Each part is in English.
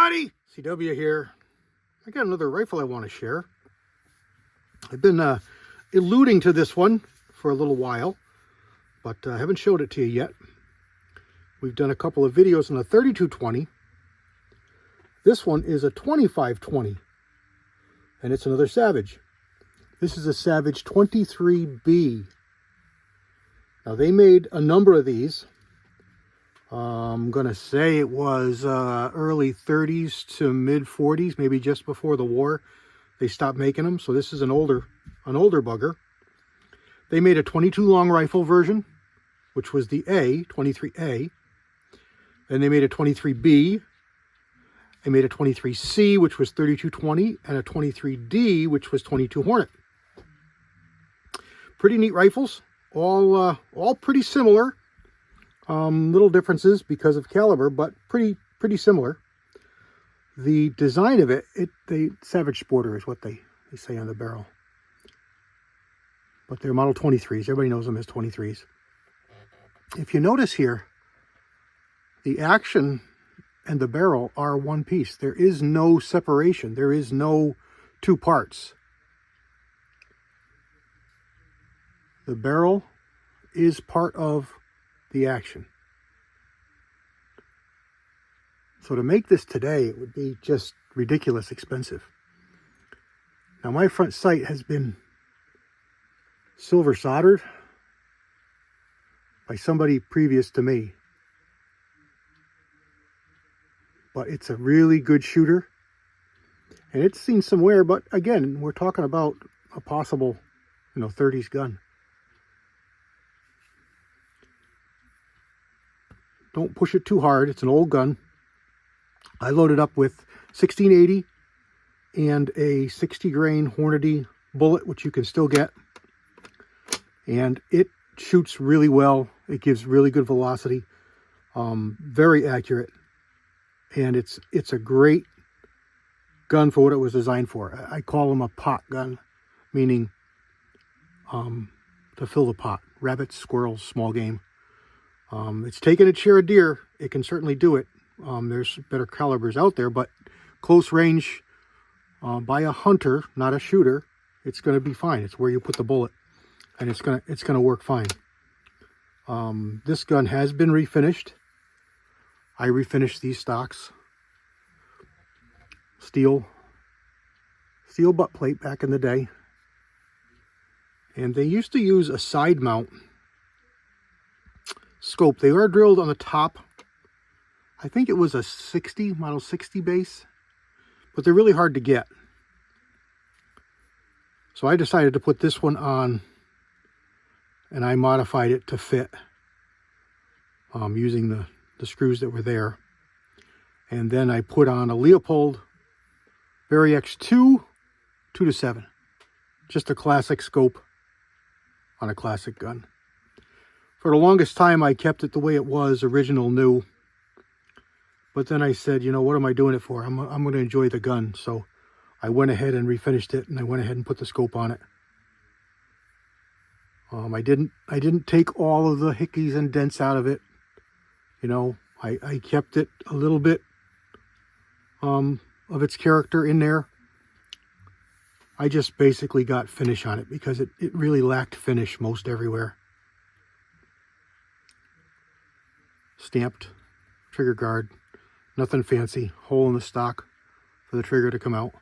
everybody, CW here. I got another rifle I want to share. I've been alluding to this one for a little while, but I haven't showed it to you yet. We've done a couple of videos on the 3220. This one is a 2520, and it's another Savage. This is a Savage 23B. Now, they made a number of these. I'm going to say it was early 30s to mid 40s, maybe just before the war. They stopped making them, so this is an older bugger. They made a 22 long rifle version, which was the A, 23A. Then they made a 23B. They made a 23C, which was 3220, and a 23D, which was 22 Hornet. Pretty neat rifles, all pretty similar. Little differences because of caliber, but pretty similar. The design of it, the Savage Sporter is what they say on the barrel. But they're Model 23s. Everybody knows them as 23s. If you notice here, the action and the barrel are one piece. There is no separation. There is no two parts. The barrel is part of the action. So to make this today, it would be just ridiculous expensive. Now, my front sight has been silver soldered by somebody previous to me. But it's a really good shooter. And it's seen some wear, but again, we're talking about a possible, 30s gun. Don't push it too hard. It's an old gun. I loaded up with 1680 and a 60 grain Hornady bullet, which you can still get. And it shoots really well. It gives really good velocity. Very accurate. And it's a great gun for what it was designed for. I call them a pot gun, meaning to fill the pot. Rabbits, squirrels, small game. It's taken its share of deer. It can certainly do it. There's better calibers out there, but close range by a hunter, not a shooter, it's going to be fine. It's where you put the bullet, and it's gonna work fine. This gun has been refinished. I refinished these stocks. Steel butt plate back in the day, and they used to use a side mount scope. They are drilled on the top. I think it was a 60, Model 60 base, but they're really hard to get. So I decided to put this one on, and I modified it to fit using the screws that were there. And then I put on a Leupold Vari-X 2 2-7. Just a classic scope on a classic gun. For the longest time, I kept it the way it was, original, new. But then I said, what am I doing it for? I'm going to enjoy the gun. So I went ahead and refinished it, and I went ahead and put the scope on it. I didn't take all of the hickeys and dents out of it. I kept it a little bit of its character in there. I just basically got finish on it because it really lacked finish most everywhere. Stamped trigger guard, nothing fancy, hole in the stock for the trigger to come out.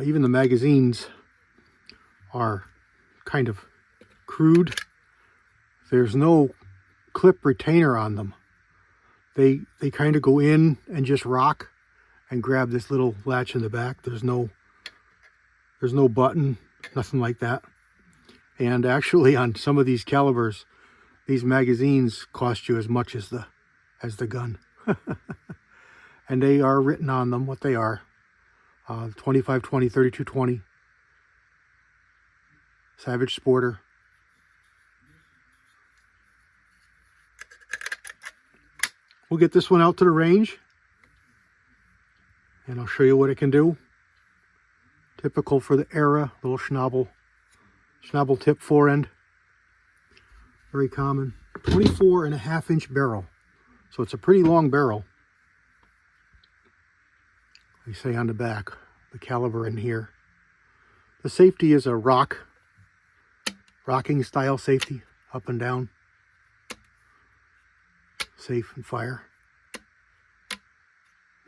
Even the magazines are kind of crude. There's no clip retainer on them. They kind of go in and just rock and grab this little latch in the back. There's no button, nothing like that. And actually, on some of these calibers, these magazines cost you as much as the gun. And they are written on them what they are. 2520, 3220. Savage Sporter. We'll get this one out to the range, and I'll show you what it can do. Typical for the era, little schnabel tip forend. Very common. 24.5-inch barrel. So it's a pretty long barrel. They say on the back, the caliber in here. The safety is a rocking style safety, up and down. Safe and fire.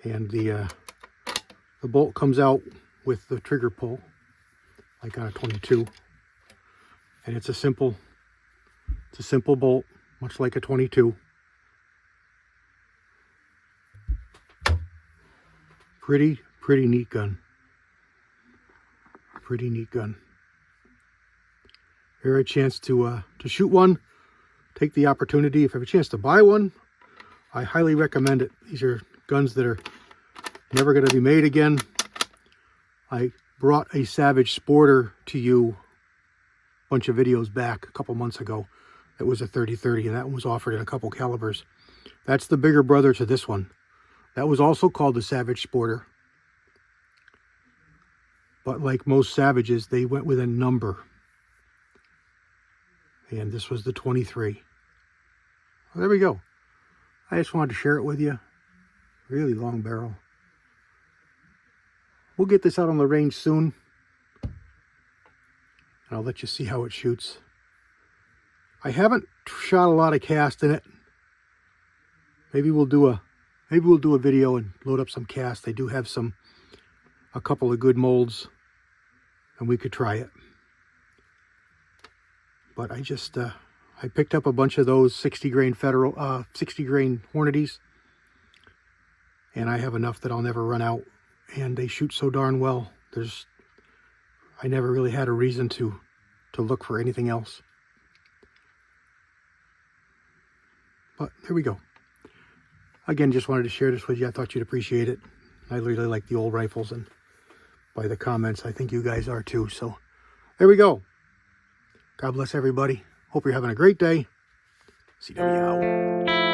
And the bolt comes out with the trigger pull, like on a 22. And it's a simple bolt, much like a 22. Pretty neat gun. Pretty neat gun. If you have a chance to shoot one, take the opportunity. If you have a chance to buy one, I highly recommend it. These are guns that are never going to be made again. I brought a Savage Sporter to you a bunch of videos back a couple months ago. It was a 30-30, and that one was offered in a couple calibers. That's the bigger brother to this one. That was also called the Savage Sporter. But like most Savages, they went with a number. And this was the 23. Well, there we go. I just wanted to share it with you. Really long barrel. We'll get this out on the range soon. And I'll let you see how it shoots. I haven't shot a lot of cast in it. Maybe we'll do a video and load up some cast. They do have a couple of good molds, and we could try it. But I just I picked up a bunch of those 60 grain Hornady's, and I have enough that I'll never run out, and they shoot so darn well. I never really had a reason to look for anything else. But there we go. Again, just wanted to share this with you. I thought you'd appreciate it. I really like the old rifles, and by the comments, I think you guys are too. So there we go. God bless everybody. Hope you're having a great day. CW out.